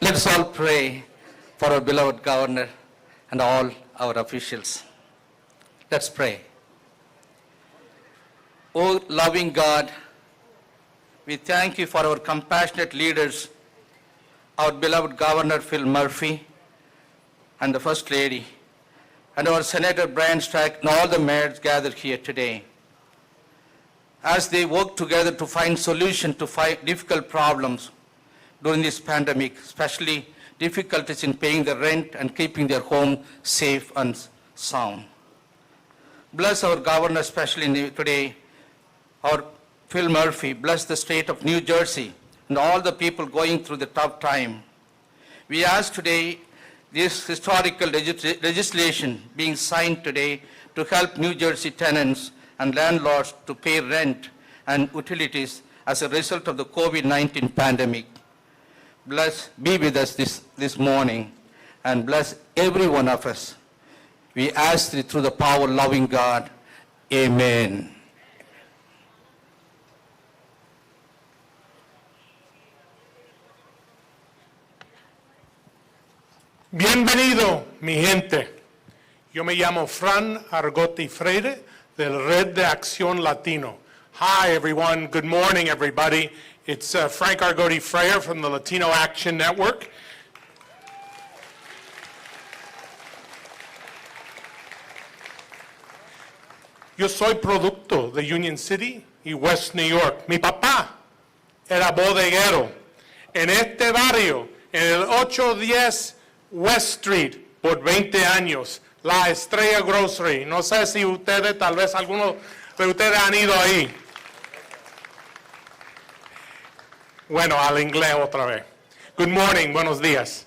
Let us all pray for our beloved governor and all our officials. Let's pray. O loving God, we thank you for our compassionate leaders, our beloved Governor Phil Murphy and the First Lady, and our Senator Brian Stack and all the mayors gathered here today. As they work together to find solutions to difficult problems during this pandemic, especially difficulties in paying the rent and keeping their home safe and sound. Bless our governor, especially today, our Phil Murphy. Bless the state of New Jersey and all the people going through the tough time. We ask today this historical legislation being signed today to help New Jersey tenants and landlords to pay rent and utilities as a result of the COVID-19 pandemic. Be with us this morning and bless every one of us. We ask through the power of loving God. Amen. Bienvenido, mi gente. Yo me llamo Fran Argote Freire del Red de Acción Latino. Hi, everyone. Good morning, everybody. It's Frank Argote Freire from the Latino Action Network. Yo soy producto de Union City y West New York. Mi papá era bodeguero en este barrio, en el 810 West Street, por 20 años. La Estrella Grocery. No sé si ustedes, tal vez algunos de ustedes han ido ahí. Bueno, al inglés otra vez. Good morning, buenos días.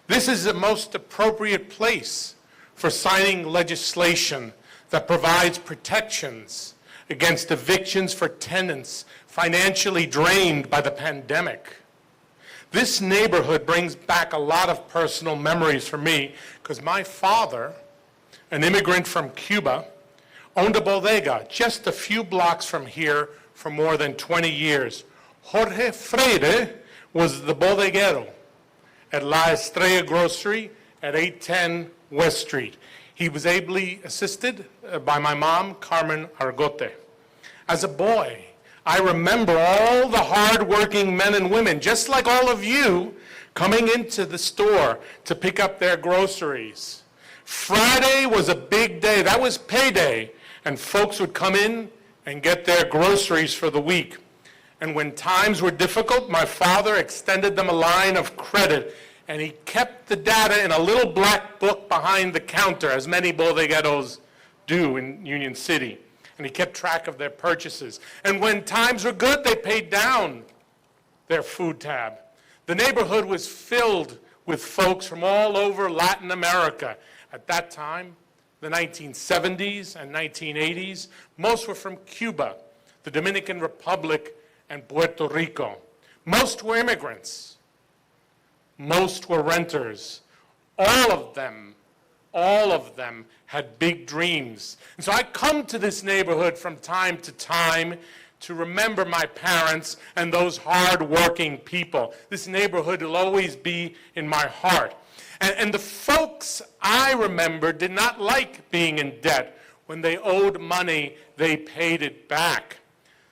This is the most appropriate place for signing legislation that provides protections against evictions for tenants financially drained by the pandemic. This neighborhood brings back a lot of personal memories for me because my father, an immigrant from Cuba, owned a bodega just a few blocks from here for more than 20 years. Jorge Freire was the bodeguero at La Estrella Grocery at 810 West Street. He was ably assisted by my mom, Carmen Argote. As a boy, I remember all the hard-working men and women, just like all of you, coming into the store to pick up their groceries. Friday was a big day. That was payday, and folks would come in and get their groceries for the week. And when times were difficult, my father extended them a line of credit, and he kept the data in a little black book behind the counter, as many bodegueros do in Union City. And he kept track of their purchases. And when times were good, they paid down their food tab. The neighborhood was filled with folks from all over Latin America. At that time, the 1970s and 1980s, most were from Cuba, the Dominican Republic, and Puerto Rico. Most were immigrants. Most were renters. All of them had big dreams. And so I come to this neighborhood from time to remember my parents and those hard-working people. This neighborhood will always be in my heart. And the folks I remember did not like being in debt. When they owed money, they paid it back.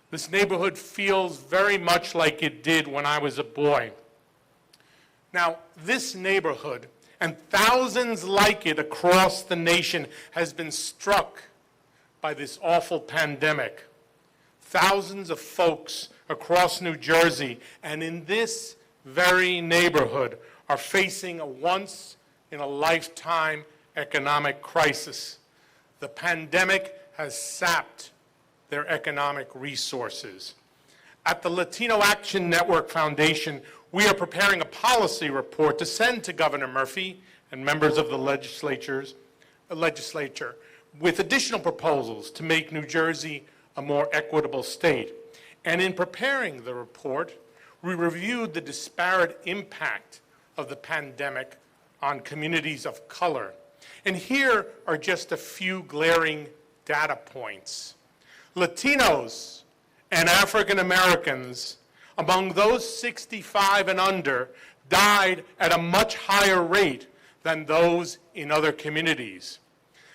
This neighborhood feels very much like it did when I was a boy. Now, this neighborhood and thousands like it across the nation has been struck by this awful pandemic. Thousands of folks across New Jersey and in this very neighborhood are facing a once-in-a-lifetime economic crisis. The pandemic has sapped their economic resources. At the Latino Action Network Foundation, we are preparing a policy report to send to Governor Murphy and members of the legislature with additional proposals to make New Jersey a more equitable state. And in preparing the report, we reviewed the disparate impact of the pandemic on communities of color. And here are just a few glaring data points. Latinos and African Americans, among those 65 and under, died at a much higher rate than those in other communities.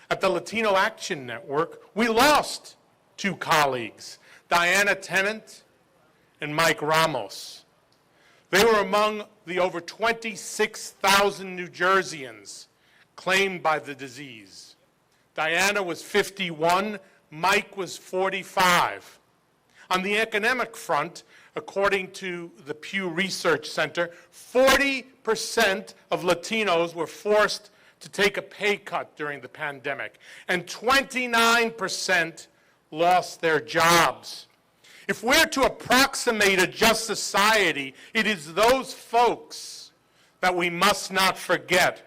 At the Latino Action Network, we lost 2 colleagues, Diana Tennant and Mike Ramos. They were among the over 26,000 New Jerseyans claimed by the disease. Diana was 51, Mike was 45. On the academic front, according to the Pew Research Center, 40% of Latinos were forced to take a pay cut during the pandemic, and 29% lost their jobs. If we're to approximate a just society, it is those folks that we must not forget.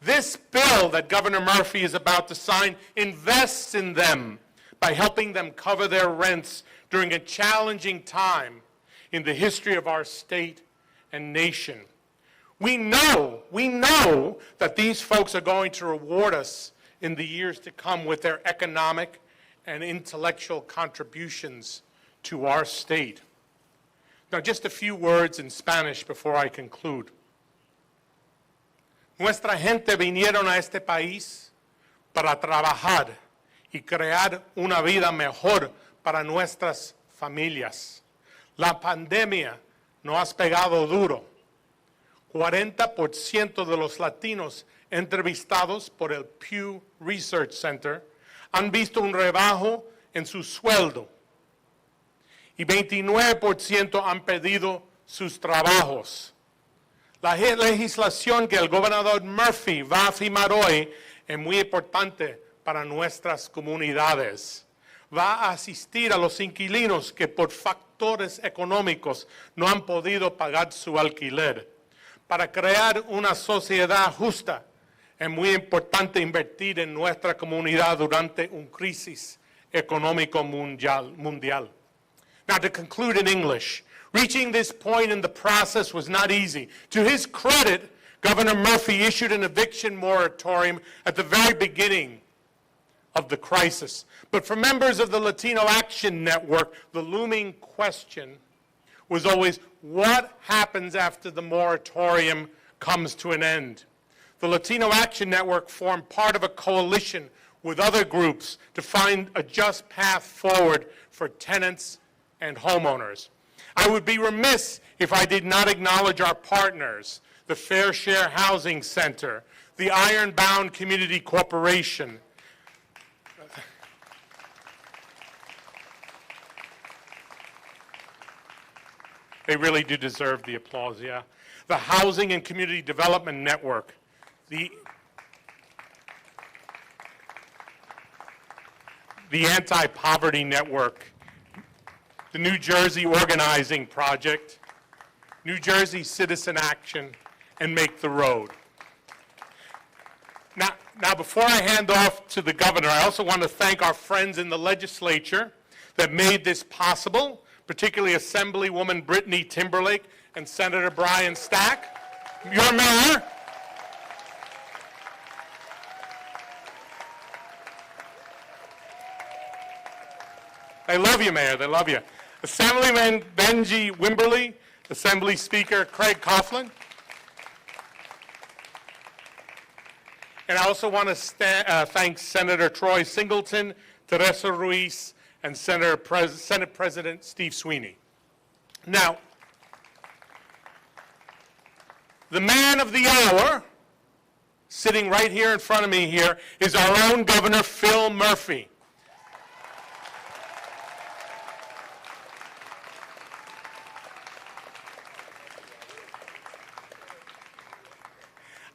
This bill that Governor Murphy is about to sign invests in them by helping them cover their rents during a challenging time in the history of our state and nation. We know that these folks are going to reward us in the years to come with their economic and intellectual contributions to our state. Now, just a few words in Spanish before I conclude. Nuestra gente vinieron a este país para trabajar y crear una vida mejor para nuestras familias. La pandemia nos ha pegado duro. 40% de los latinos entrevistados por el Pew Research Center han visto un rebajo en su sueldo y 29% han perdido sus trabajos. La legislación que el gobernador Murphy va a firmar hoy es muy importante para nuestras comunidades. Va a asistir a los inquilinos que por factores económicos no han podido pagar su alquiler. Para crear una sociedad justa, es muy importante invertir en nuestra comunidad durante una crisis económica mundial. Now, to conclude in English, reaching this point in the process was not easy. To his credit, Governor Murphy issued an eviction moratorium at the very beginning of the crisis. But for members of the Latino Action Network, the looming question was always, what happens after the moratorium comes to an end? The Latino Action Network formed part of a coalition with other groups to find a just path forward for tenants and homeowners. I would be remiss if I did not acknowledge our partners, the Fair Share Housing Center, the Ironbound Community Corporation, they really do deserve the applause, yeah. The Housing and Community Development Network, the Anti-Poverty Network, the New Jersey Organizing Project, New Jersey Citizen Action, and Make the Road. Now, before I hand off to the governor, I also want to thank our friends in the legislature that made this possible, particularly Assemblywoman Brittany Timberlake and Senator Brian Stack, your mayor. They love you, Mayor, they love you. Assemblyman Benji Wimberly, Assembly Speaker Craig Coughlin. And I also want to thank Senator Troy Singleton, Teresa Ruiz, and Senate President Steve Sweeney. Now, the man of the hour, sitting right here in front of me here, is our own Governor Phil Murphy.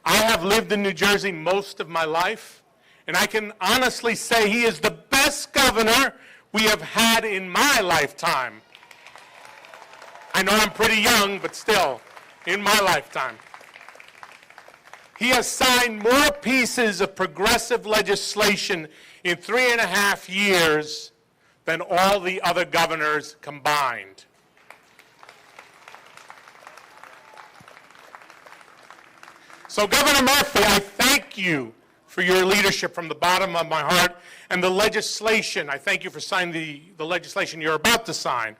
I have lived in New Jersey most of my life, and I can honestly say he is the best governor we have had in my lifetime. I know I'm pretty young, but still, in my lifetime. He has signed more pieces of progressive legislation in 3.5 years than all the other governors combined. So, Governor Murphy, I thank you for your leadership from the bottom of my heart, and the legislation, I thank you for signing the legislation you're about to sign,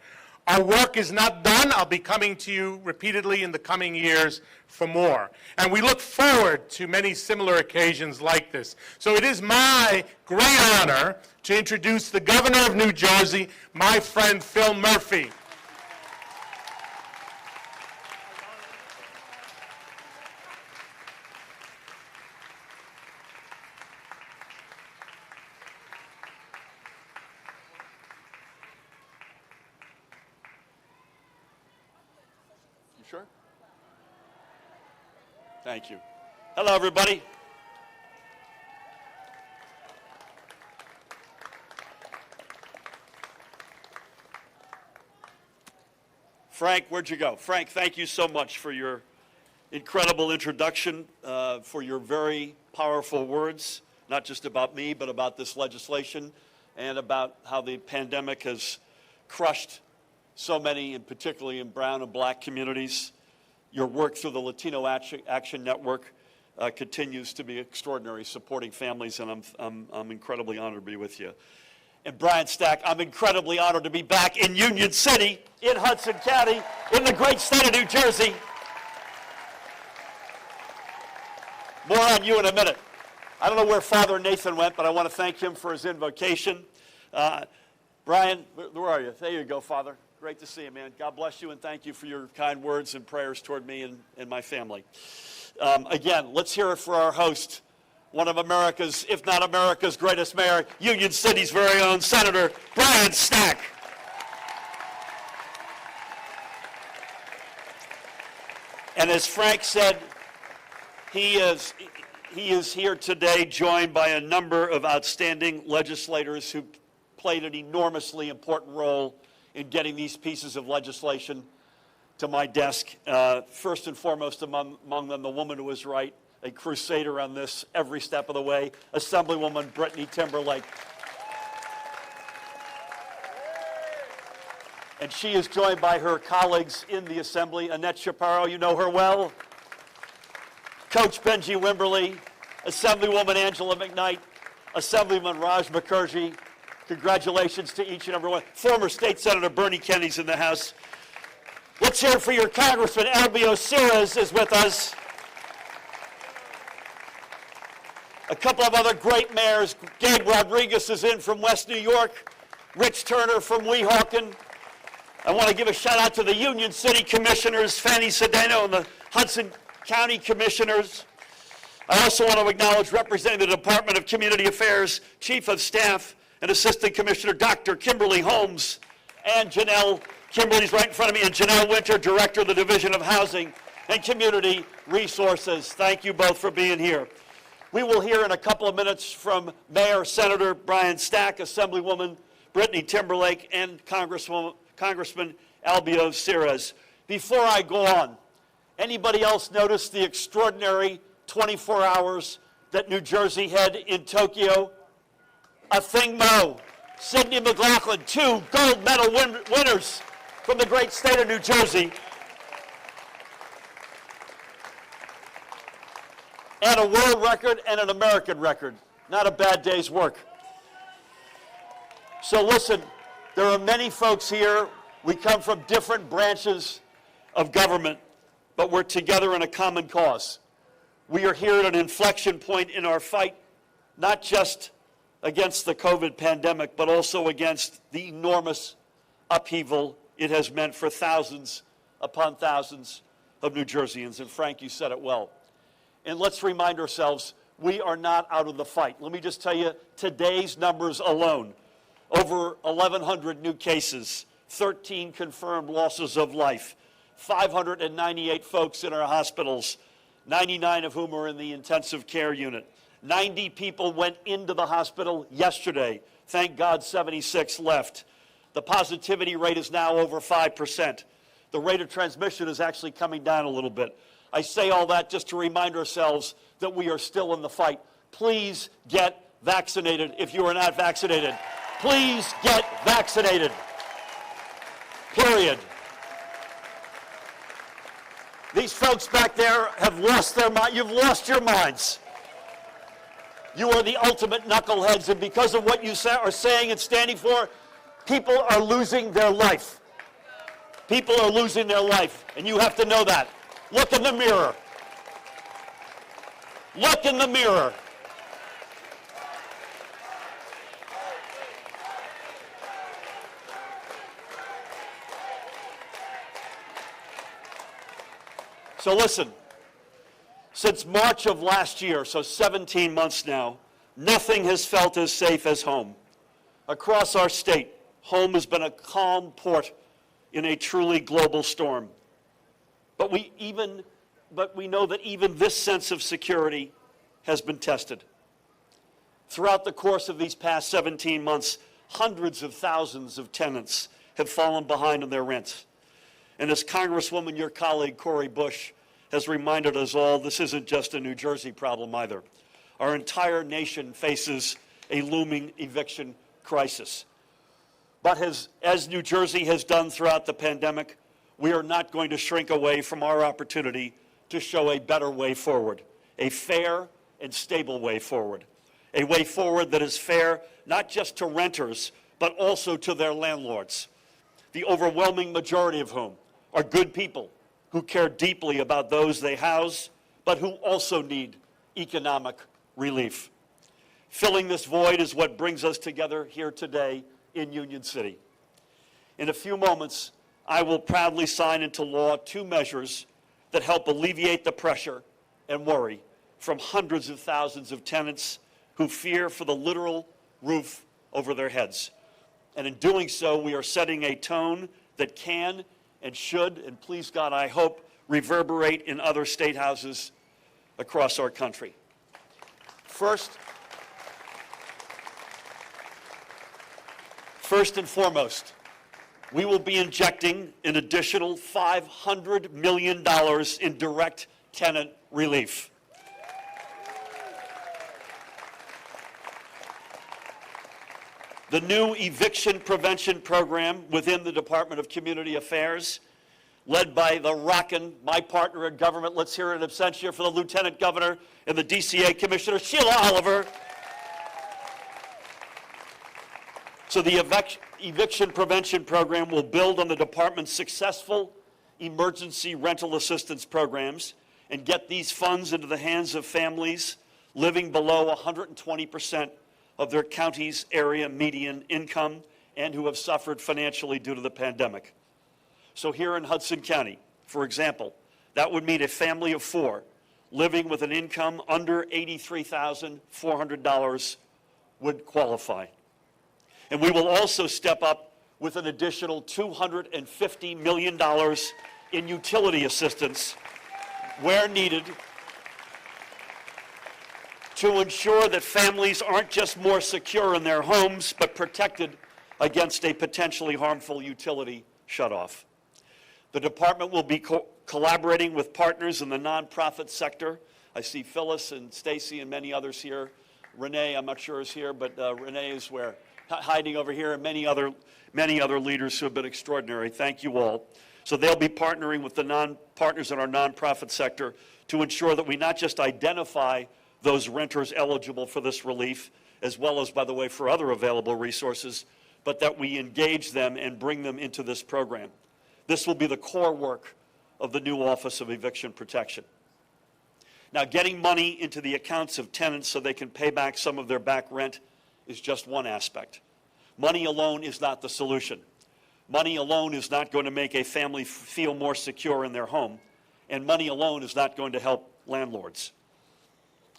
Our work is not done. I'll be coming to you repeatedly in the coming years for more. And we look forward to many similar occasions like this. So it is my great honor to introduce the Governor of New Jersey, my friend Phil Murphy. Sure? Thank you. Hello, everybody. Frank, where'd you go? Frank, thank you so much for your incredible introduction, for your very powerful words, not just about me, but about this legislation and about how the pandemic has crushed so many, and particularly in brown and black communities. Your work through the Latino Action Network continues to be extraordinary, supporting families, and I'm incredibly honored to be with you. And Brian Stack, I'm incredibly honored to be back in Union City, in Hudson County, in the great state of New Jersey. More on you in a minute. I don't know where Father Nathan went, but I want to thank him for his invocation. Brian, where are you? There you go, Father. Great to see you, man. God bless you, and thank you for your kind words and prayers toward me and my family. Again, let's hear it for our host, one of America's, if not America's greatest mayor, Union City's very own Senator Brian Stack. And as Frank said, he is here today joined by a number of outstanding legislators who played an enormously important role in getting these pieces of legislation to my desk. First and foremost among them, the woman who was right, a crusader on this every step of the way, Assemblywoman Brittany Timberlake. And she is joined by her colleagues in the Assembly, Annette Chaparro, you know her well, Coach Benji Wimberly, Assemblywoman Angela McKnight, Assemblyman Raj Mukherjee. Congratulations to each and every one. Former State Senator Bernie Kenny's in the House. Let's hear it for your Congressman. Albio is with us. A couple of other great mayors. Gabe Rodriguez is in from West New York. Rich Turner from Weehawken. I want to give a shout out to the Union City Commissioners, Fanny Cedeno and the Hudson County Commissioners. I also want to acknowledge representing the Department of Community Affairs, Chief of Staff, and Assistant Commissioner Dr. Kimberly Holmes, and Janelle, Kimberly's right in front of me, and Janelle Winter, Director of the Division of Housing and Community Resources. Thank you both for being here. We will hear in a couple of minutes from Mayor Senator Brian Stack, Assemblywoman Brittany Timberlake, and Congressman Albio Ceres. Before I go on, anybody else notice the extraordinary 24 hours that New Jersey had in Tokyo? A thing mo. Sidney McLaughlin, 2 gold medal winners from the great state of New Jersey. And a world record and an American record. Not a bad day's work. So listen, there are many folks here. We come from different branches of government, but we're together in a common cause. We are here at an inflection point in our fight, not just against the COVID pandemic, but also against the enormous upheaval it has meant for thousands upon thousands of New Jerseyans. And Frank, you said it well. And let's remind ourselves, we are not out of the fight. Let me just tell you, today's numbers alone, over 1,100 new cases, 13 confirmed losses of life, 598 folks in our hospitals, 99 of whom are in the intensive care unit. 90 people went into the hospital yesterday. Thank God 76 left. The positivity rate is now over 5%. The rate of transmission is actually coming down a little bit. I say all that just to remind ourselves that we are still in the fight. Please get vaccinated if you are not vaccinated. Please get vaccinated. Period. These folks back there have lost their mind. You've lost your minds. You are the ultimate knuckleheads, and because of what you are saying and standing for, people are losing their life. People are losing their life, and you have to know that. Look in the mirror. Look in the mirror. So listen, since March of last year, so 17 months now, nothing has felt as safe as home. Across our state, home has been a calm port in a truly global storm. But we know that even this sense of security has been tested. Throughout the course of these past 17 months, hundreds of thousands of tenants have fallen behind on their rents. And as Congresswoman, your colleague, Cori Bush, has reminded us all, this isn't just a New Jersey problem either. Our entire nation faces a looming eviction crisis. But as New Jersey has done throughout the pandemic, we are not going to shrink away from our opportunity to show a better way forward, a fair and stable way forward, a way forward that is fair not just to renters, but also to their landlords, the overwhelming majority of whom are good people who care deeply about those they house, but who also need economic relief. Filling this void is what brings us together here today in Union City. In a few moments, I will proudly sign into law 2 measures that help alleviate the pressure and worry from hundreds of thousands of tenants who fear for the literal roof over their heads. And in doing so, we are setting a tone that can and should, and please God, I hope, reverberate in other state houses across our country. First and foremost, we will be injecting an additional $500 million in direct tenant relief. The new eviction prevention program within the Department of Community Affairs, led by the rockin', my partner in government, let's hear an absentia for the Lieutenant Governor and the DCA Commissioner, Sheila Oliver. So the eviction prevention program will build on the department's successful emergency rental assistance programs and get these funds into the hands of families living below 120% of their county's area median income and who have suffered financially due to the pandemic. So here in Hudson County, for example, that would mean a family of 4 living with an income under $83,400 would qualify. And we will also step up with an additional $250 million in utility assistance where needed to ensure that families aren't just more secure in their homes, but protected against a potentially harmful utility shutoff. The department will be collaborating with partners in the nonprofit sector. I see Phyllis and Stacy and many others here. Renee, I'm not sure is here, but Renee is where? Hiding over here, and many other leaders who have been extraordinary. Thank you all. So they'll be partnering with the partners in our nonprofit sector to ensure that we not just identify those renters eligible for this relief, as well as, by the way, for other available resources, but that we engage them and bring them into this program. This will be the core work of the new Office of Eviction Protection. Now, getting money into the accounts of tenants so they can pay back some of their back rent is just one aspect. Money alone is not the solution. Money alone is not going to make a family feel more secure in their home, and money alone is not going to help landlords.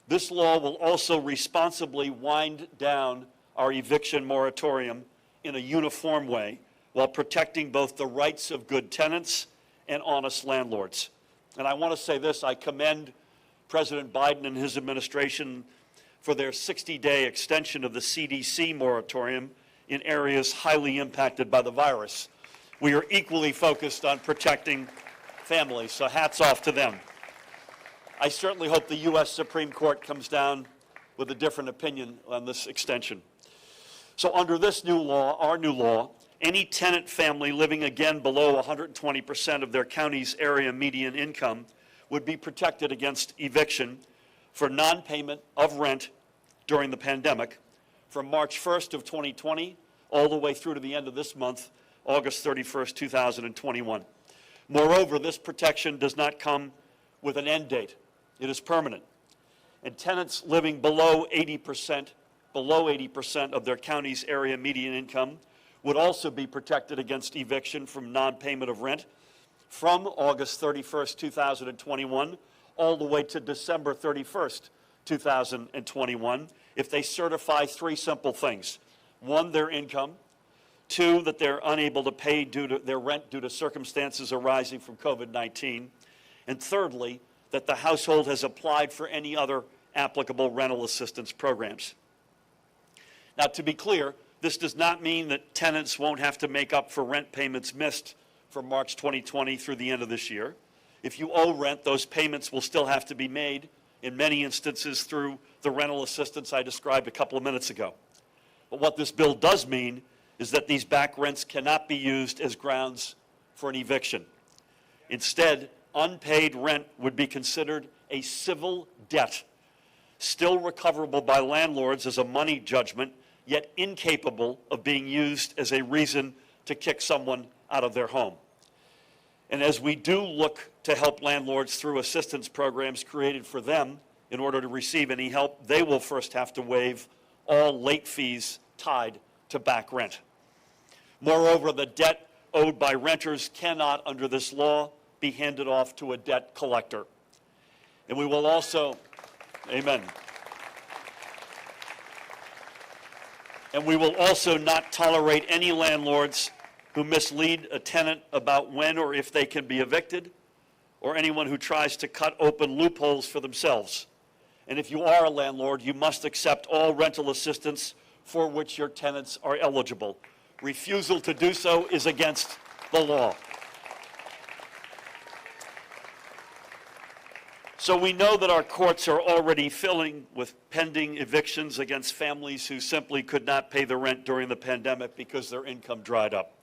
This law will also responsibly wind down our eviction moratorium in a uniform way while protecting both the rights of good tenants and honest landlords. And I want to say this, I commend President Biden and his administration for their 60-day extension of the CDC moratorium in areas highly impacted by the virus. We are equally focused on protecting families, so hats off to them. I certainly hope the U.S. Supreme Court comes down with a different opinion on this extension. So under this new law, our new law, any tenant family living again below 120% of their county's area median income would be protected against eviction for non-payment of rent during the pandemic from March 1st of 2020 all the way through to the end of this month August 31st, 2021. Moreover, this protection does not come with an end date. It is permanent. And tenants living below 80% of their county's area median income would also be protected against eviction from non-payment of rent from August 31st, 2021, all the way to December 31st, 2021, if they certify three simple things. One, their income. Two, that they're unable to pay their rent due to circumstances arising from COVID-19. And thirdly, that the household has applied for any other applicable rental assistance programs. Now, to be clear, this does not mean that tenants won't have to make up for rent payments missed from March 2020 through the end of this year. If you owe rent, those payments will still have to be made, in many instances through the rental assistance I described a couple of minutes ago. But what this bill does mean is that these back rents cannot be used as grounds for an eviction. Instead, unpaid rent would be considered a civil debt, still recoverable by landlords as a money judgment, yet incapable of being used as a reason to kick someone out of their home. And as we do look to help landlords through assistance programs created for them in order to receive any help, they will first have to waive all late fees tied to back rent. Moreover, the debt owed by renters cannot, under this law, be handed off to a debt collector. And we will also, amen. And we will also not tolerate any landlords who mislead a tenant about when or if they can be evicted, or anyone who tries to cut open loopholes for themselves. And if you are a landlord, you must accept all rental assistance for which your tenants are eligible. Refusal to do so is against the law. So we know that our courts are already filling with pending evictions against families who simply could not pay the rent during the pandemic because their income dried up.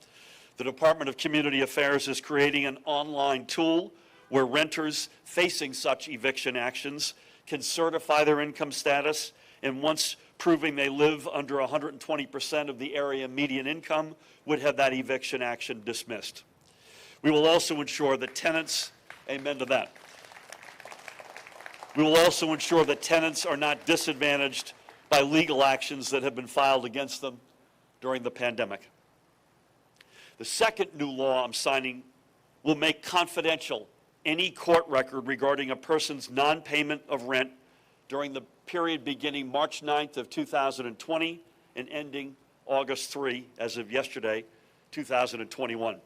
The Department of Community Affairs is creating an online tool where renters facing such eviction actions can certify their income status, and once proving they live under 120% of the area median income, would have that eviction action dismissed. We will also ensure that tenants, amen to that. We will also ensure that tenants are not disadvantaged by legal actions that have been filed against them during the pandemic. The second new law I'm signing will make confidential any court record regarding a person's non-payment of rent during the period beginning March 9th of 2020 and ending August 3, as of yesterday, 2021.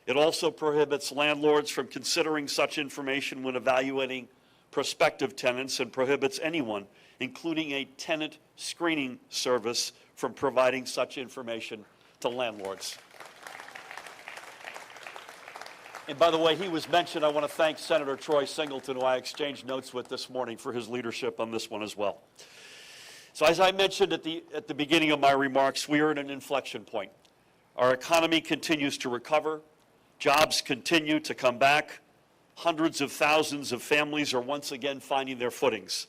It also prohibits landlords from considering such information when evaluating prospective tenants and prohibits anyone, including a tenant screening service, from providing such information to landlords. And by the way, he was mentioned. I want to thank Senator Troy Singleton, who I exchanged notes with this morning, for his leadership on this one as well. So as I mentioned at the beginning of my remarks, we are at an inflection point. Our economy continues to recover. Jobs continue to come back. Hundreds of thousands of families are once again finding their footings.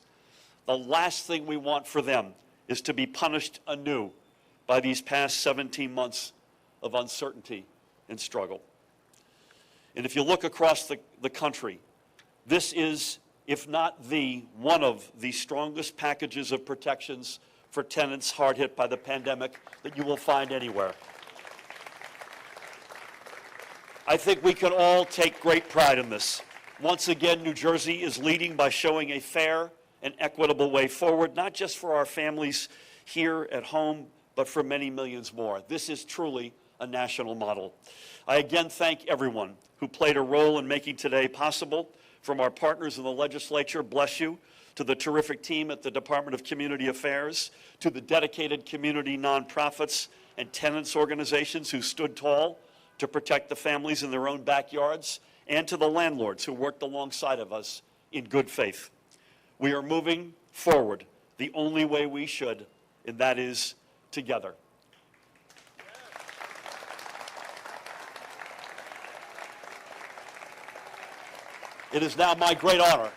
The last thing we want for them is to be punished anew by these past 17 months of uncertainty and struggle. And if you look across the country, this is, if not one of the strongest packages of protections for tenants hard hit by the pandemic that you will find anywhere. I think we can all take great pride in this. Once again, New Jersey is leading by showing a fair and equitable way forward, not just for our families here at home, but for many millions more. This is truly a national model. I again thank everyone who played a role in making today possible. From our partners in the legislature, bless you, to the terrific team at the Department of Community Affairs, to the dedicated community nonprofits and tenants organizations who stood tall to protect the families in their own backyards, and to the landlords who worked alongside of us in good faith. We are moving forward the only way we should, and that is together. It is now my great honor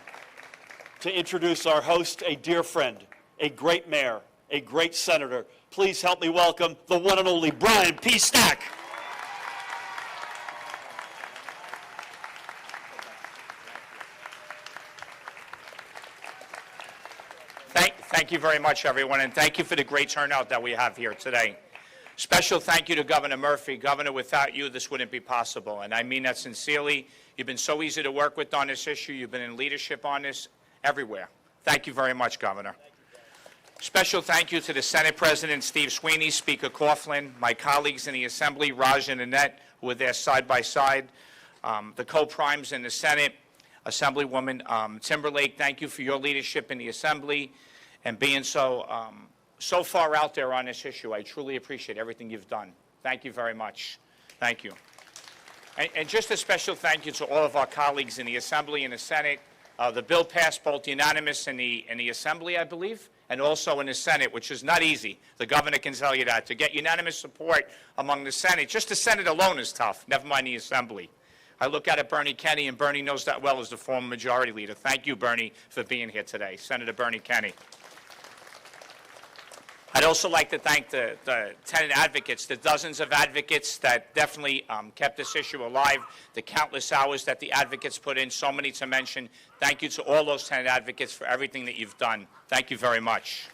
to introduce our host, a dear friend, a great mayor, a great senator. Please help me welcome the one and only Brian P. Stack. Thank you very much, everyone, and thank you for the great turnout that we have here today. Special thank you to Governor Murphy. Governor, without you, this wouldn't be possible, and I mean that sincerely. You've been so easy to work with on this issue. You've been in leadership on this everywhere. Thank you very much, Governor. Special thank you to the Senate President, Steve Sweeney, Speaker Coughlin, my colleagues in the Assembly, Raj and Annette, who were there side by side, the co-primes in the Senate, Assemblywoman Timberlake, thank you for your leadership in the Assembly and being so far out there on this issue. I truly appreciate everything you've done. Thank you very much. Thank you. And just a special thank you to all of our colleagues in the Assembly and the Senate. The bill passed both unanimous in the Assembly, I believe, and also in the Senate, which is not easy. The governor can tell you that. To get unanimous support among the Senate, just the Senate alone is tough, never mind the Assembly. I look at Bernie Kenny, and Bernie knows that well as the former majority leader. Thank you, Bernie, for being here today. Senator Bernie Kenny. I'd also like to thank the tenant advocates, the dozens of advocates that definitely kept this issue alive, the countless hours that the advocates put in, so many to mention. Thank you to all those tenant advocates for everything that you've done. Thank you very much.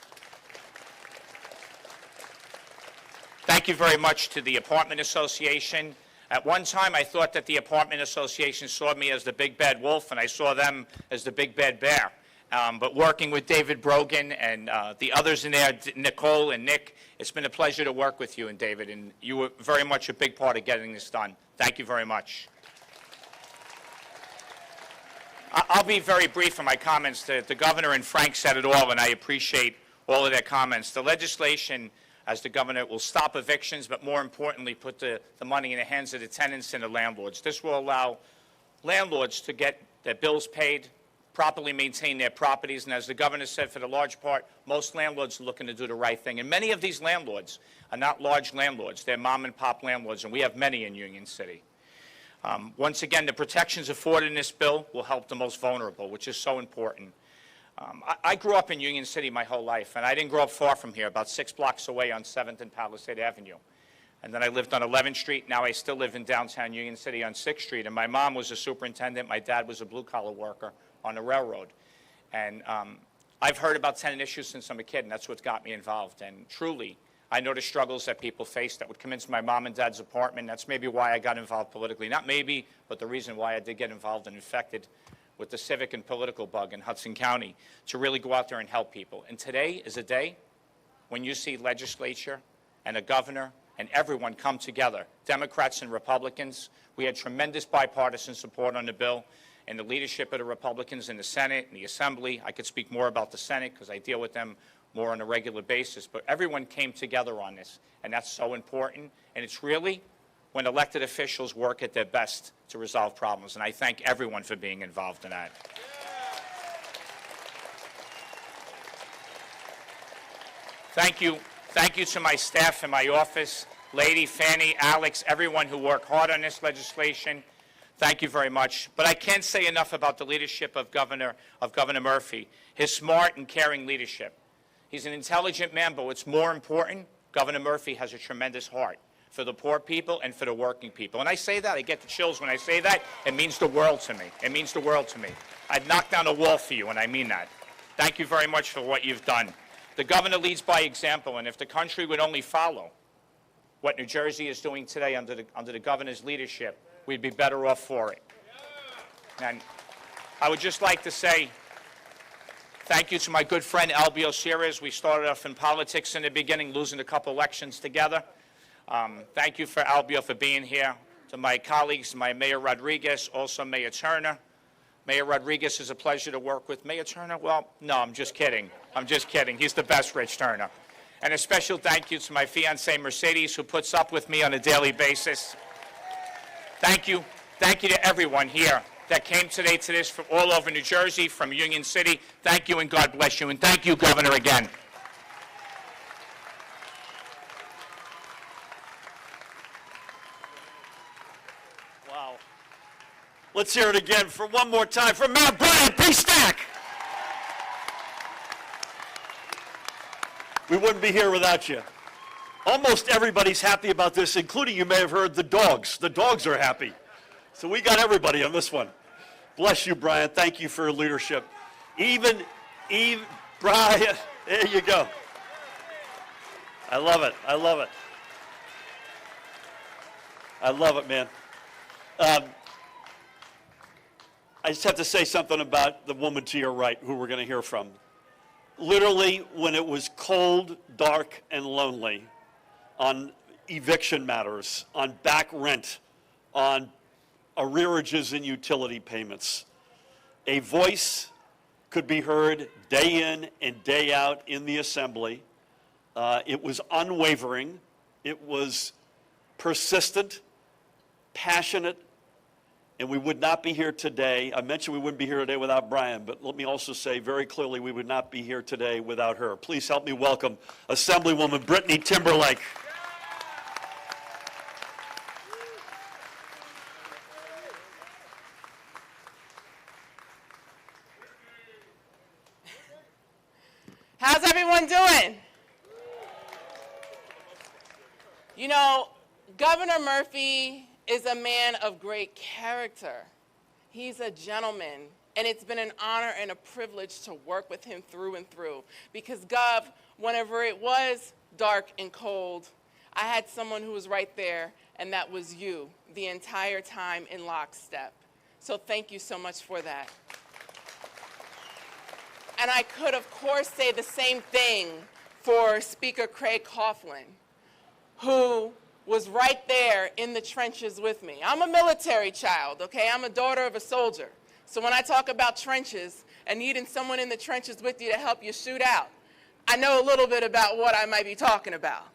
Thank you very much to the Apartment Association. At one time, I thought that the Apartment Association saw me as the big bad wolf, and I saw them as the big bad bear. But working with David Brogan and the others in there, Nicole and Nick, it's been a pleasure to work with you and David, and you were very much a big part of getting this done. Thank you very much. I'll be very brief in my comments. The governor and Frank said it all, and I appreciate all of their comments. The legislation, as the governor, will stop evictions, but more importantly, put the money in the hands of the tenants and the landlords. This will allow landlords to get their bills paid, properly maintain their properties, and as the governor said, for the large part, most landlords are looking to do the right thing. And many of these landlords are not large landlords. They're mom-and-pop landlords, and we have many in Union City. Once again, the protections afforded in this bill will help the most vulnerable, which is so important. I grew up in Union City my whole life, and I didn't grow up far from here, about 6 blocks away on 7th and Palisade Avenue. And then I lived on 11th Street. Now I still live in downtown Union City on 6th Street. And my mom was a superintendent. My dad was a blue-collar worker on the railroad. And I've heard about tenant issues since I'm a kid, and that's what got me involved. And truly, I know the struggles that people face that would come into my mom and dad's apartment. That's maybe why I got involved politically. Not maybe, but the reason why I did get involved and infected with the civic and political bug in Hudson County, to really go out there and help people. And today is a day when you see legislature and a governor and everyone come together, Democrats and Republicans. We had tremendous bipartisan support on the bill, and the leadership of the Republicans in the Senate and the Assembly. I could speak more about the Senate because I deal with them more on a regular basis, but everyone came together on this, and that's so important. And it's really when elected officials work at their best to resolve problems, and I thank everyone for being involved in that. Thank you. Thank you to my staff in my office, Lady, Fanny, Alex, everyone who worked hard on this legislation. Thank you very much. But I can't say enough about the leadership of Governor Murphy, his smart and caring leadership. He's an intelligent man, but what's more important, Governor Murphy has a tremendous heart for the poor people and for the working people. And I say that, I get the chills when I say that. It means the world to me. It means the world to me. I'd knock down a wall for you, and I mean that. Thank you very much for what you've done. The governor leads by example, and if the country would only follow what New Jersey is doing today under the governor's leadership, we'd be better off for it. And I would just like to say thank you to my good friend Albio. We started off in politics in the beginning, losing a couple elections together. Thank you for Albio for being here. To my colleagues, my Mayor Rodriguez, also Mayor Turner. Mayor Rodriguez is a pleasure to work with. Mayor Turner, well, no, I'm just kidding. I'm just kidding. He's the best, Rich Turner. And a special thank you to my fiancée, Mercedes, who puts up with me on a daily basis. Thank you. Thank you to everyone here that came today to this from all over New Jersey, from Union City. Thank you and God bless you. And thank you, Governor, again. Wow. Let's hear it again for one more time for Mayor Brian P. Stack. We wouldn't be here without you. Almost everybody's happy about this, including, you may have heard, the dogs. The dogs are happy. So we got everybody on this one. Bless you, Brian. Thank you for your leadership. Even Brian, there you go. I love it. I love it. I love it, man. I just have to say something about the woman to your right, who we're going to hear from. Literally, when it was cold, dark, and lonely, on eviction matters, on back rent, on arrearages and utility payments, a voice could be heard day in and day out in the Assembly. It was unwavering. It was persistent, passionate, and we would not be here today. I mentioned we wouldn't be here today without Brian, but let me also say very clearly we would not be here today without her. Please help me welcome Assemblywoman Brittany Timberlake. How's everyone doing? You know, Governor Murphy is a man of great character. He's a gentleman, and it's been an honor and a privilege to work with him through and through. Because, Gov, whenever it was dark and cold, I had someone who was right there, and that was you, the entire time in lockstep. So thank you so much for that. And I could, of course, say the same thing for Speaker Craig Coughlin, who was right there in the trenches with me. I'm a military child, okay? I'm a daughter of a soldier. So when I talk about trenches and needing someone in the trenches with you to help you shoot out, I know a little bit about what I might be talking about.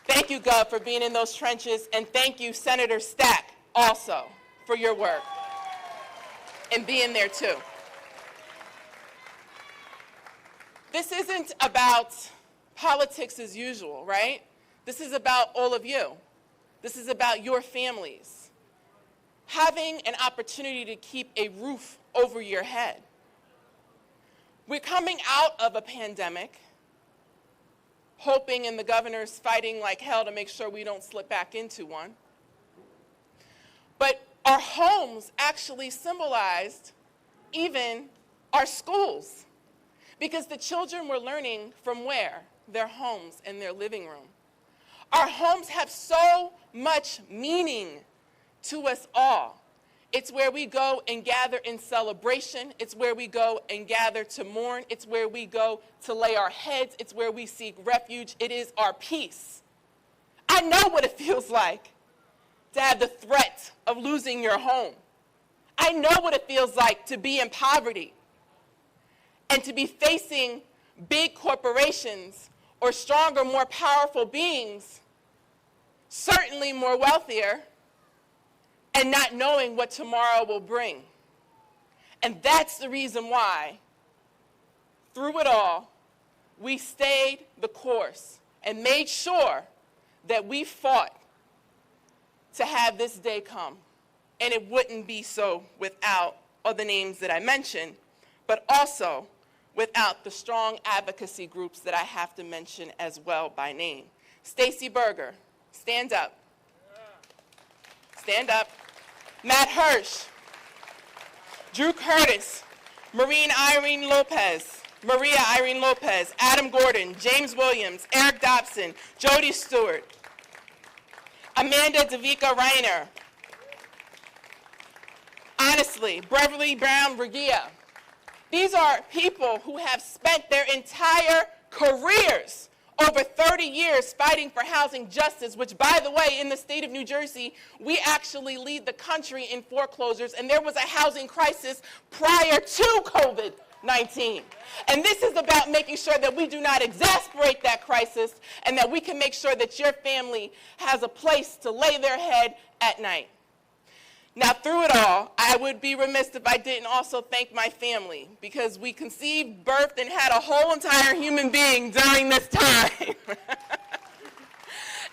Thank you, Gov, for being in those trenches, and thank you, Senator Stack, also, for your work and being there too. This isn't about politics as usual, right? This is about all of you. This is about your families. Having an opportunity to keep a roof over your head. We're coming out of a pandemic, hoping, and the governor's fighting like hell to make sure we don't slip back into one. But our homes actually symbolized even our schools, because the children were learning from where? Their homes and their living room. Our homes have so much meaning to us all. It's where we go and gather in celebration. It's where we go and gather to mourn. It's where we go to lay our heads. It's where we seek refuge. It is our peace. I know what it feels like to have the threat of losing your home. I know what it feels like to be in poverty and to be facing big corporations or stronger, more powerful beings, certainly more wealthier, and not knowing what tomorrow will bring. And that's the reason why, through it all, we stayed the course and made sure that we fought to have this day come. And it wouldn't be so without all the names that I mentioned, but also without the strong advocacy groups that I have to mention as well by name. Stacy Berger, stand up. Stand up. Matt Hirsch, Drew Curtis, Maria Irene Lopez, Adam Gordon, James Williams, Eric Dobson, Jody Stewart, Amanda Davika Reiner, honestly, Beverly Brown Regia. These are people who have spent their entire careers, over 30 years, fighting for housing justice, which, by the way, in the state of New Jersey, we actually lead the country in foreclosures, and there was a housing crisis prior to COVID-19. And this is about making sure that we do not exasperate that crisis and that we can make sure that your family has a place to lay their head at night. Now, through it all, I would be remiss if I didn't also thank my family, because we conceived, birthed, and had a whole entire human being during this time.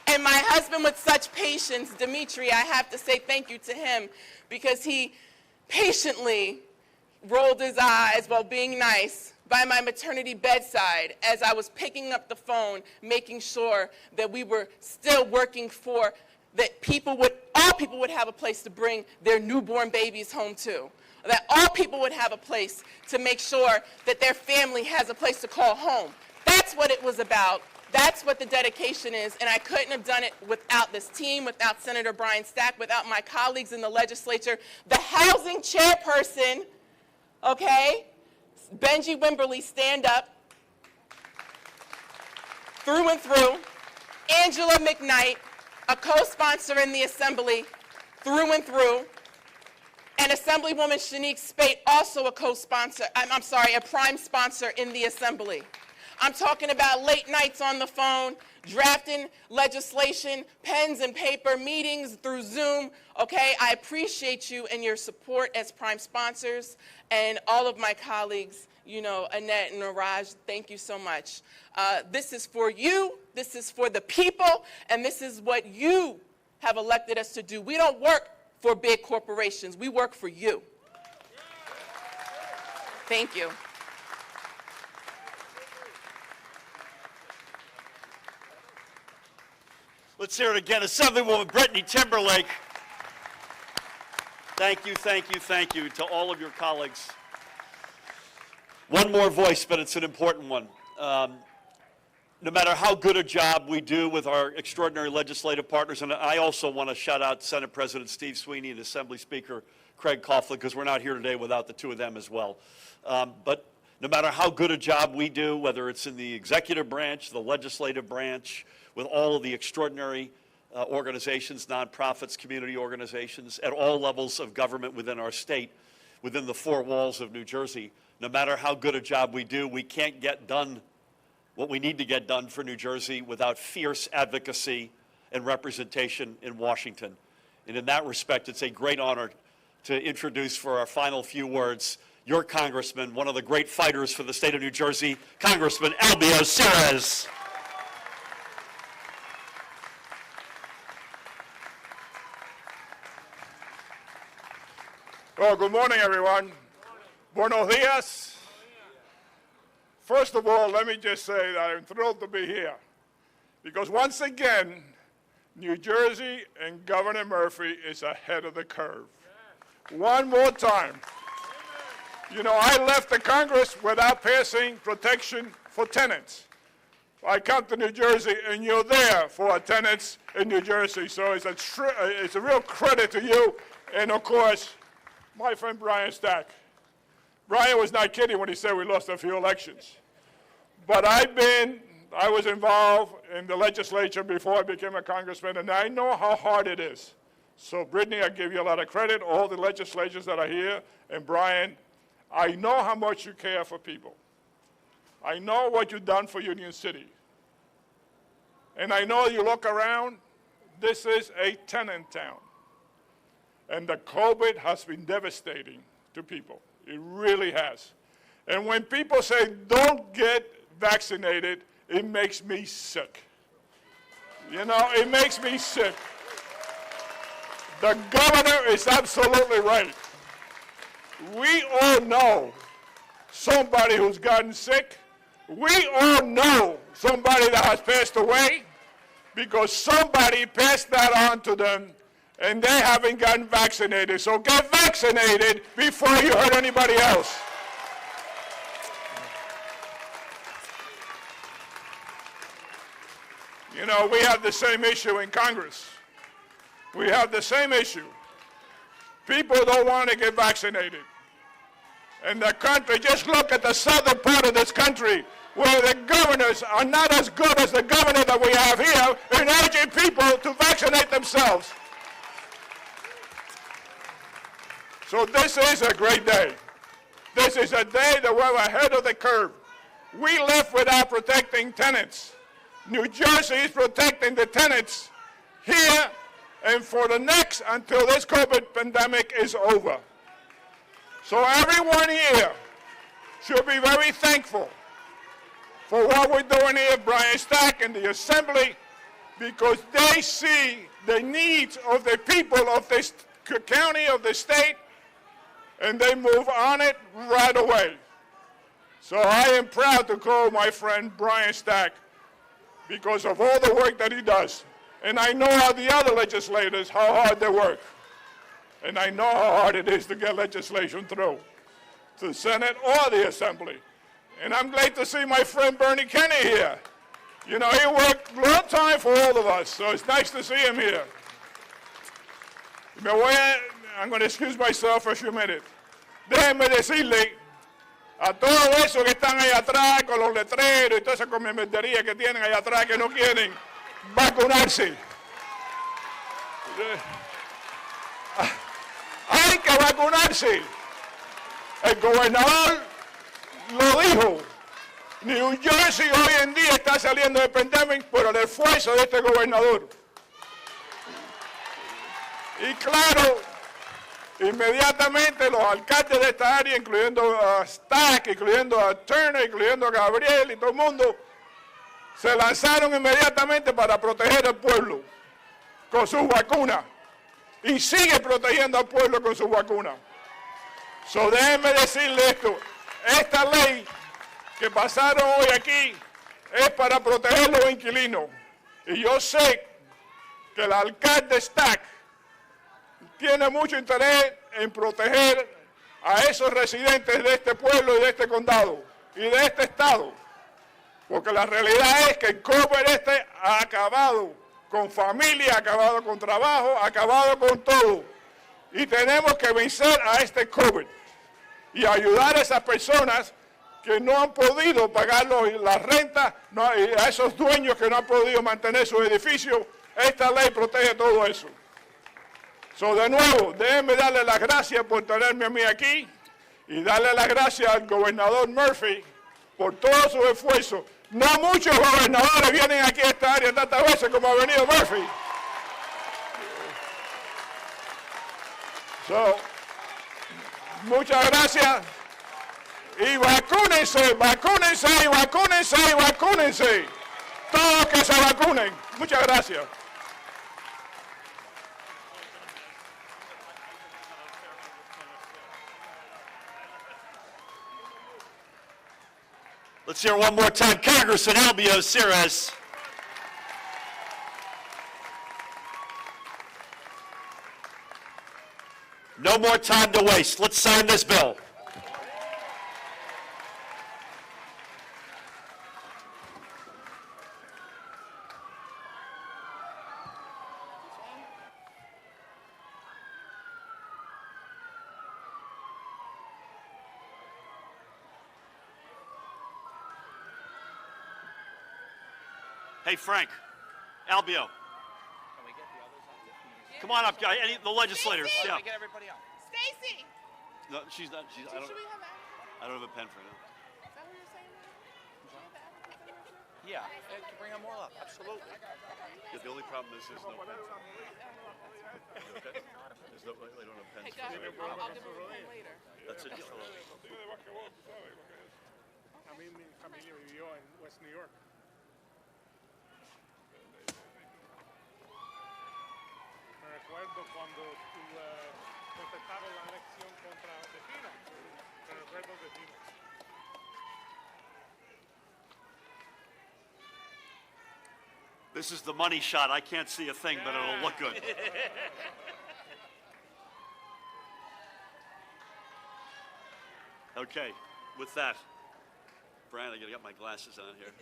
And my husband, with such patience, Dimitri, I have to say thank you to him, because he patiently rolled his eyes while being nice by my maternity bedside as I was picking up the phone, making sure that we were still working for that all people would have a place to bring their newborn babies home to. that all people would have a place to make sure that their family has a place to call home. That's what it was about. That's what the dedication is, and I couldn't have done it without this team, without Senator Brian Stack, without my colleagues in the legislature, the housing chairperson, okay, Benji Wimberly, stand up, through and through, Angela McKnight, a co-sponsor in the Assembly, through and through, and Assemblywoman Shanique Spate, also a co-sponsor, a prime sponsor in the Assembly. I'm talking about late nights on the phone, drafting legislation, pens and paper, meetings through Zoom, okay? I appreciate you and your support as prime sponsors, and all of my colleagues, you know, Annette and Naraj, thank you so much. This is for you, this is for the people, and this is what you have elected us to do. We don't work for big corporations, we work for you. Thank you. Let's hear it again. Assemblywoman Brittany Timberlake. Thank you, thank you, thank you to all of your colleagues. One more voice, but it's an important one. No matter how good a job we do with our extraordinary legislative partners, and I also want to shout out Senate President Steve Sweeney and Assembly Speaker Craig Coughlin, because we're not here today without the two of them as well. But no matter how good a job we do, whether it's in the executive branch, the legislative branch, with all of the extraordinary organizations, nonprofits, community organizations, at all levels of government within our state, within the four walls of New Jersey, no matter how good a job we do, we can't get done what we need to get done for New Jersey without fierce advocacy and representation in Washington. And in that respect, it's a great honor to introduce for our final few words your Congressman, one of the great fighters for the state of New Jersey, Congressman Albio Ceres. Well, good morning, everyone. Buenos dias. First of all, let me just say that I'm thrilled to be here because once again, New Jersey and Governor Murphy is ahead of the curve. One more time. You know, I left the Congress without passing protection for tenants. I come to New Jersey, and you're there for our tenants in New Jersey, so it's a real credit to you, and of course, my friend Brian Stack. Brian was not kidding when he said we lost a few elections. But I was involved in the legislature before I became a congressman, and I know how hard it is. So Brittany, I give you a lot of credit, all the legislators that are here, and Brian, I know how much you care for people. I know what you've done for Union City. And I know you look around, this is a tenant town. And the COVID has been devastating to people. It really has. And when people say, don't get vaccinated, it makes me sick. You know, it makes me sick. The governor is absolutely right. We all know somebody who's gotten sick. We all know somebody that has passed away because somebody passed that on to them and they haven't gotten vaccinated. So get vaccinated before you hurt anybody else. You know, we have the same issue in Congress. We have the same issue. People don't want to get vaccinated. And the country, just look at the southern part of this country where the governors are not as good as the governor that we have here in urging people to vaccinate themselves. So this is a great day. This is a day that we're ahead of the curve. We left without protecting tenants. New Jersey is protecting the tenants here and for the next until this COVID pandemic is over. So everyone here should be very thankful for what we're doing here, Brian Stack and the Assembly, because they see the needs of the people of this county, of the state, and they move on it right away. So I am proud to call my friend Brian Stack because of all the work that he does. And I know how the other legislators, how hard they work. And I know how hard it is to get legislation through, to the Senate or the Assembly. And I'm glad to see my friend Bernie Kenny here. You know, he worked a long time for all of us, so it's nice to see him here. I'm going to excuse myself for a few minutes. Déjenme decirle a todos esos que están ahí atrás con los letreros y toda esa comemordería que tienen ahí atrás que no quieren vacunarse. Hay que vacunarse. El gobernador lo dijo. New Jersey hoy en día está saliendo de pandemia por el esfuerzo de este gobernador. Y claro, inmediatamente los alcaldes de esta área, incluyendo a Stack, incluyendo a Turner, incluyendo a Gabriel y todo el mundo, se lanzaron inmediatamente para proteger al pueblo con sus vacunas. Y sigue protegiendo al pueblo con sus vacunas. So, déjenme decirle esto, esta ley que pasaron hoy aquí es para proteger los inquilinos. Y yo sé que el alcalde Stack tiene mucho interés en proteger a esos residentes de este pueblo y de este condado y de este estado. Porque la realidad es que el COVID ha acabado con familia, ha acabado con trabajo, ha acabado con todo. Y tenemos que vencer a este COVID y ayudar a esas personas que no han podido pagar la renta, y a esos dueños que no han podido mantener sus edificios. Esta ley protege todo eso. So, de nuevo, déjenme darle las gracias por tenerme a mí aquí y darle las gracias al gobernador Murphy por todos sus esfuerzos. No muchos gobernadores vienen aquí a esta área tantas veces como ha venido Murphy. So, muchas gracias. Y vacúnense, vacúnense, y vacúnense, y vacúnense. Todos que se vacunen. Muchas gracias. Let's hear one more time, Congressman Albio Ceres. No more time to waste. Let's sign this bill. Hey, Frank, Albio. Come on up, guys. The legislators. Yeah. Get everybody out. Stacy! No, she's not. Should we have that? I don't have a pen for her. Is that what you're saying? Should we have the applicants in there too? Yeah, bring them all up. Absolutely. Yeah, the only problem is there's no pen. There's no, they don't have pens. Hey, guys, I'll give them a pen later. That's it. A mí mi familia vivió en West New York. Me recuerdo cuando contestaron la elección contra Vecinos. Me recuerdo Vecinos. This is the money shot. I can't see a thing, but it'll look good. Okay, with that, Brian, I gotta get my glasses on here.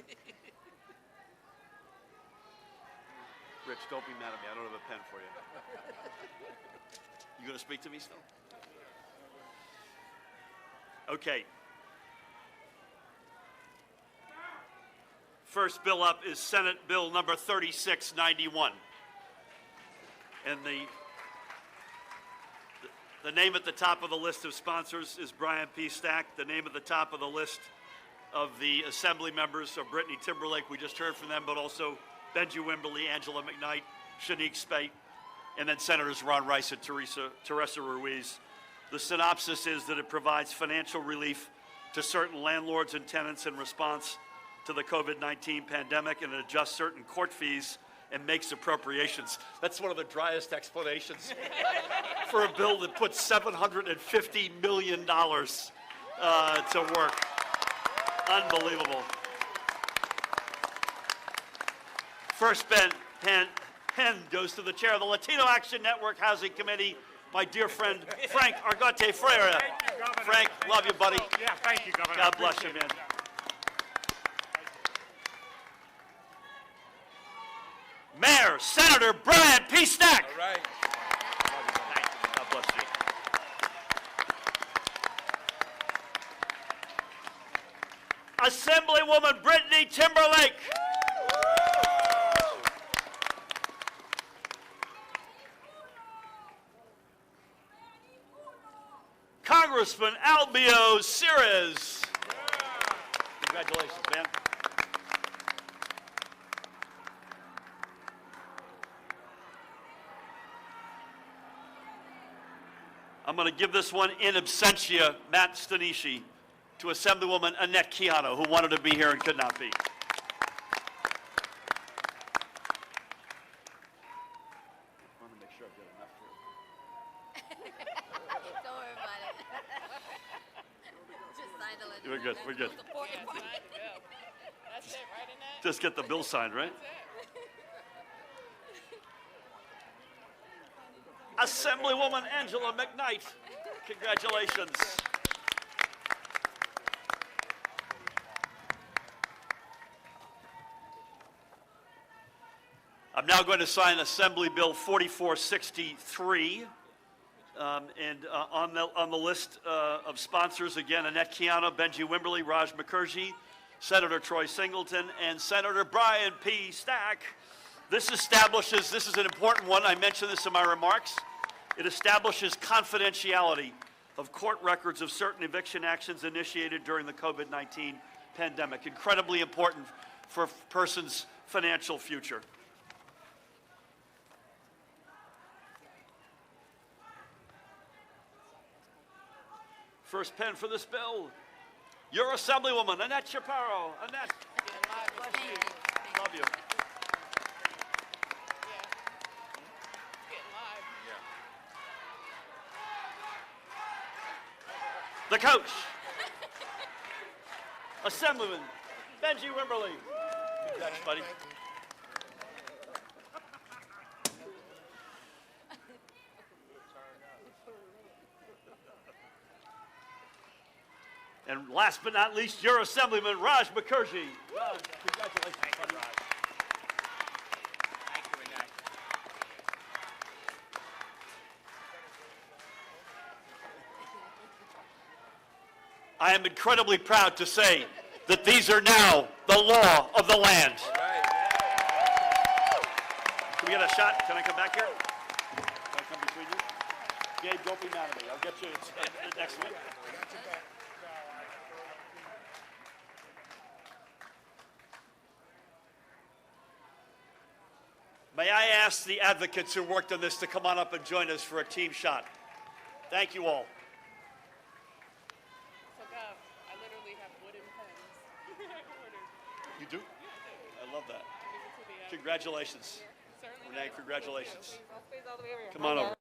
Rich, don't be mad at me. I don't have a pen for you. You gonna speak to me still? Okay. First bill up is Senate Bill number 3691. And the name at the top of the list of sponsors is Brian P. Stack. The name at the top of the list of the Assembly members are Brittany, Timberlake, we just heard from them, but also Benji Wimberly, Angela McKnight, Shanique Spate, and then Senators Ron Rice and Teresa Ruiz. The synopsis is that it provides financial relief to certain landlords and tenants in response to the COVID-19 pandemic, and it adjusts certain court fees and makes appropriations. That's one of the driest explanations for a bill that puts $750 million to work. Unbelievable. First pen goes to the chair of the Latino Action Network Housing Committee, my dear friend, Frank Argote Freire. Frank, love you, buddy. Yeah, thank you, Governor. God bless you, man. Mayor, Senator Brian P. Stack. All right. God bless you. Assemblywoman Brittany Timberlake. Congressman Albio. Congratulations, man. I'm going to give this one in absentia, Matt Stanishi, to Assemblywoman Annette Keano, who wanted to be here and could not be. I want to make sure I've got enough here. Don't worry about it. Just sign the letter. We're good, we're good. Yeah, sign the bill. That's it, right, Annette? Just get the bill signed, right? Assemblywoman Angela McKnight. Congratulations. I'm now going to sign Assembly Bill 4463. On the list of sponsors, again, Annette Keano, Benji Wimberly, Raj Mukherjee, Senator Troy Singleton, and Senator Brian P. Stack. This establishes, this is an important one, I mentioned this in my remarks, it establishes confidentiality of court records of certain eviction actions initiated during the COVID-19 pandemic. Incredibly important for a person's financial future. First pen for this bill, your Assemblywoman, Annette Chaparro. Annette, bless you. Love you. Getting live. The coach, Assemblyman Benji Wimberly. Congrats, buddy. And last but not least, your Assemblyman Raj Mukherjee. Raj, congratulations, buddy. Thank you, Annette. I am incredibly proud to say that these are now the law of the land. Can we get a shot? Can I come back here? Can I come between you? Gabe, don't be mad at me. I'll get you next week. May I ask the advocates who worked on this to come on up and join us for a team shot? Thank you all. So, Gov, I literally have wooden pens. Ordered. You do? I love that. Give it to the, Congratulations. certainly Renee, not. congratulations. I'll squeeze all the way over here. Come on over.